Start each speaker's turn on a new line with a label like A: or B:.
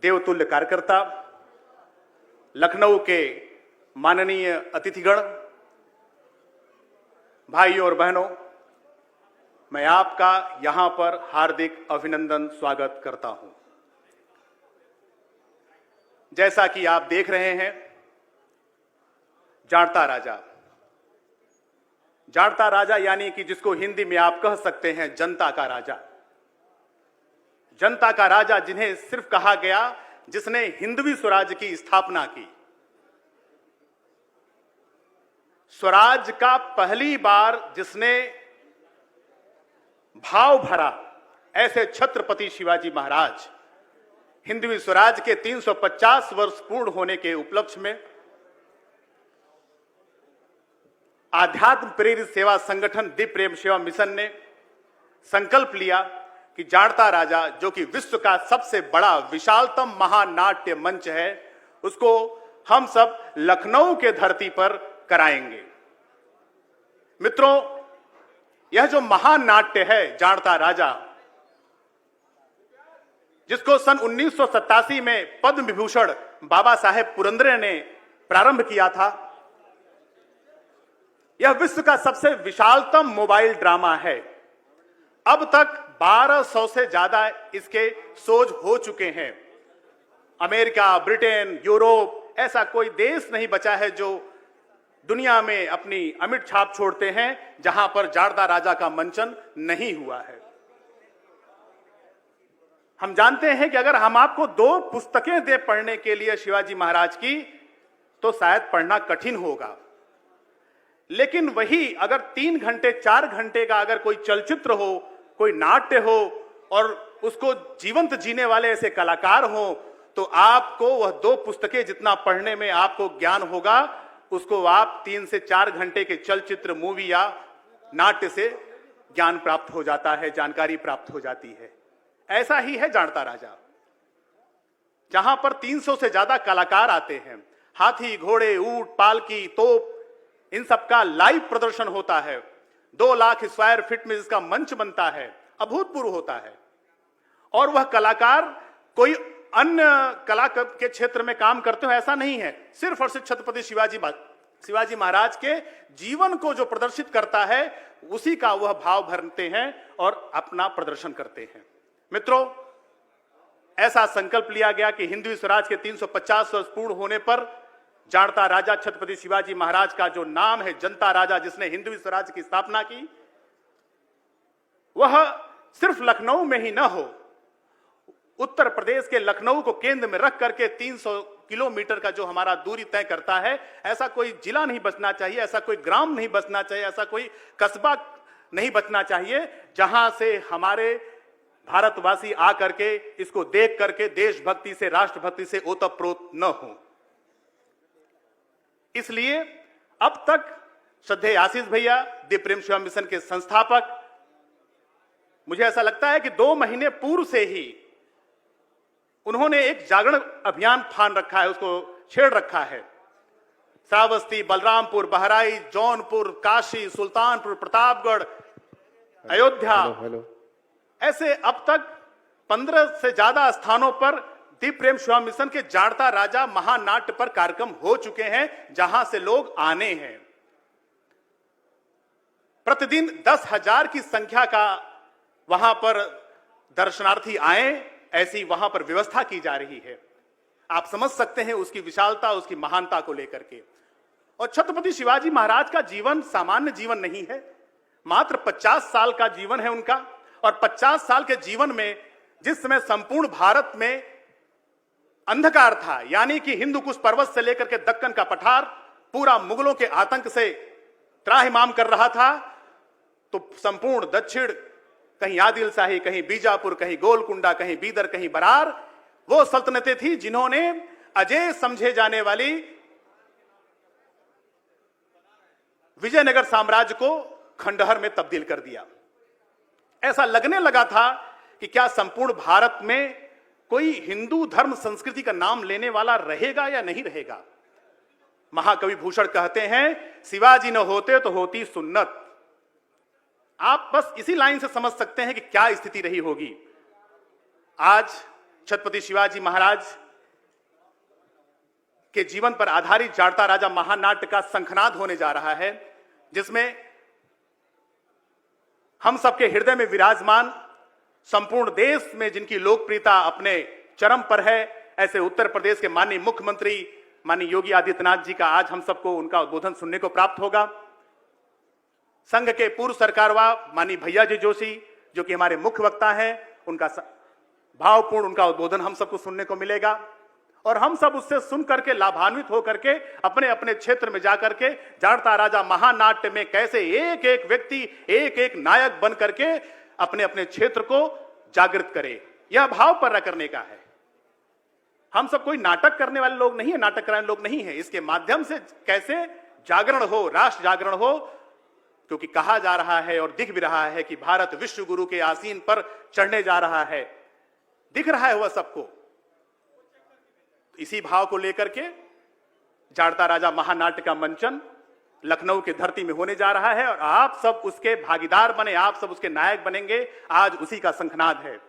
A: देवतुल्य कार्यकर्ता, लखनऊ के माननीय अतिथिगण, भाइयों और बहनों, मैं आपका यहां पर हार्दिक अभिनंदन स्वागत करता हूं। जैसा कि आप देख रहे हैं, जाड़ता राजा, जाड़ता राजा यानी कि जिसको हिंदी में आप कह सकते हैं जनता का राजा। जनता का राजा जिन्हें सिर्फ कहा गया जिसने हिंदवी स्वराज की स्थापना की। स्वराज का पहली बार जिसने भाव भरा, ऐसे छत्रपति शिवाजी महाराज हिंदवी स्वराज के 350 वर्ष पूर्ण होने के उपलक्ष्य में आध्यात्म प्रेरित सेवा संगठन दीप प्रेम सेवा मिशन ने संकल्प लिया कि जाड़ता राजा, जो कि विश्व का सबसे बड़ा विशालतम महानाट्य मंच है, उसको हम सब लखनऊ के धरती पर कराएंगे। मित्रों, यह जो महानाट्य है जाड़ता राजा, जिसको सन 1987 में पद्म विभूषण बाबा साहेब पुरंदरे ने प्रारंभ किया था, यह विश्व का सबसे विशालतम मोबाइल ड्रामा है। अब तक 1200 से ज्यादा इसके शोज हो चुके हैं। अमेरिका, ब्रिटेन, यूरोप, ऐसा कोई देश नहीं बचा है जो दुनिया में अपनी अमिट छाप छोड़ते हैं जहां पर जाड़ता राजा का मंचन नहीं हुआ है। हम जानते हैं कि अगर हम आपको 2 पुस्तकें दे पढ़ने के लिए शिवाजी महाराज की, तो शायद पढ़ना कठिन होगा। लेकिन वही अगर 3 घंटे 4 घंटे का अगर कोई चलचित्र हो, कोई नाट्य हो और उसको जीवंत जीने वाले ऐसे कलाकार हो, तो आपको वह 2 पुस्तकें जितना पढ़ने में आपको ज्ञान होगा, उसको आप 3 से 4 घंटे के चलचित्र, मूवी या नाट्य से ज्ञान प्राप्त हो जाता है, जानकारी प्राप्त हो जाती है। ऐसा ही है जाड़ता राजा, जहां पर 300 से ज्यादा कलाकार आते हैं। हाथी, घोड़े, ऊंट, पालकी, तोप, इन सबका लाइव प्रदर्शन होता है। 2 लाख स्क्वायर फीट में इसका मंच बनता है, अभूतपूर्व होता है। और वह कलाकार कोई अन्य कला के क्षेत्र में काम करते हो ऐसा नहीं है, सिर्फ और सिर्फ छत्रपति शिवाजी महाराज के जीवन को जो प्रदर्शित करता है, उसी का वह भाव भरते हैं और अपना प्रदर्शन करते हैं। मित्रों, ऐसा संकल्प लिया गया कि हिंदवी स्वराज के 350 वर्ष पूर्ण होने पर जाड़ता राजा छत्रपति शिवाजी महाराज का जो नाम है जनता राजा, जिसने हिंदवी स्वराज की स्थापना की, वह सिर्फ लखनऊ में ही न हो, उत्तर प्रदेश के लखनऊ को केंद्र में रख करके 300 किलोमीटर का जो हमारा दूरी तय करता है, ऐसा कोई जिला नहीं बचना चाहिए, ऐसा कोई ग्राम नहीं बचना चाहिए, ऐसा कोई कस्बा नहीं बचना चाहिए जहां से हमारे भारतवासी आकर के इसको देख करके देशभक्ति से, राष्ट्रभक्ति से ओतप्रोत न हो। इसलिए अब तक श्रद्धेय आशीष भैया, दीप प्रेम सेवा मिशन के संस्थापक, मुझे ऐसा लगता है कि 2 महीने पूर्व से ही उन्होंने एक जागरण अभियान ठान रखा है, उसको छेड़ रखा है। श्रावस्ती, बलरामपुर, बहराइच, जौनपुर, काशी, सुल्तानपुर, प्रतापगढ़, अयोध्या, ऐसे अब तक 15 से ज्यादा स्थानों पर दीप प्रेम सेवा मिशन के जाड़ता राजा महानाट्य पर कार्यक्रम हो चुके हैं, जहां से लोग आने हैं। प्रतिदिन 10,000 की संख्या का वहां पर दर्शनार्थी आए, ऐसी वहां पर व्यवस्था की जा रही है। आप समझ सकते हैं उसकी विशालता, उसकी महानता को लेकर के। और छत्रपति शिवाजी महाराज का जीवन सामान्य जीवन नहीं है, मात्र 50 साल का जीवन है उनका। और 50 साल के जीवन में जिस समय संपूर्ण भारत में अंधकार था, यानी कि हिंदू कुश पर्वत से लेकर के दक्कन का पठार पूरा मुगलों के आतंक से त्राहिमाम कर रहा था, तो संपूर्ण दक्षिण, कहीं आदिल शाही, कहीं बीजापुर, कहीं गोलकुंडा, कहीं बीदर, कहीं बरार, वो सल्तनतें थी जिन्होंने अजय समझे जाने वाली विजयनगर साम्राज्य को खंडहर में तब्दील कर दिया। ऐसा लगने लगा था कि क्या संपूर्ण भारत में कोई हिंदू धर्म संस्कृति का नाम लेने वाला रहेगा या नहीं रहेगा। महाकवि भूषण कहते हैं, शिवाजी न होते तो होती सुन्नत। आप बस इसी लाइन से समझ सकते हैं कि क्या स्थिति रही होगी। आज छत्रपति शिवाजी महाराज के जीवन पर आधारित जाड़ता राजा महानाट्य का शंखनाद होने जा रहा है, जिसमें हम सबके हृदय में विराजमान, संपूर्ण देश में जिनकी लोकप्रियता अपने चरम पर है, ऐसे उत्तर प्रदेश के माननीय मुख्यमंत्री माननीय योगी आदित्यनाथ जी का आज हम सबको उनका उद्बोधन सुनने को प्राप्त होगा। संघ के पूर्व सरकारवा माननीय भैया जी जोशी जो कि हमारे मुख्य वक्ता हैं, उनका भावपूर्ण उनका उद्बोधन हम सबको सुनने को मिलेगा और हम सब उससे सुन करके लाभान्वित होकर के अपने अपने क्षेत्र में जाकर के जाड़ता राजा महानाट्य में कैसे एक एक व्यक्ति एक एक नायक बन करके अपने अपने क्षेत्र को जागृत करे, यह भाव पर करने का है। हम सब कोई नाटक करने वाले लोग नहीं है, नाटक कराने लोग नहीं है। इसके माध्यम से कैसे जागरण हो, राष्ट्र जागरण हो, क्योंकि कहा जा रहा है और दिख भी रहा है कि भारत विश्व गुरु के आसीन पर चढ़ने जा रहा है, दिख रहा है वह सबको। इसी भाव को लेकर के जाड़ता राजा महानाट्य का मंचन लखनऊ की धरती में होने जा रहा है और आप सब उसके भागीदार बने, आप सब उसके नायक बनेंगे। आज उसी का शंखनाद है।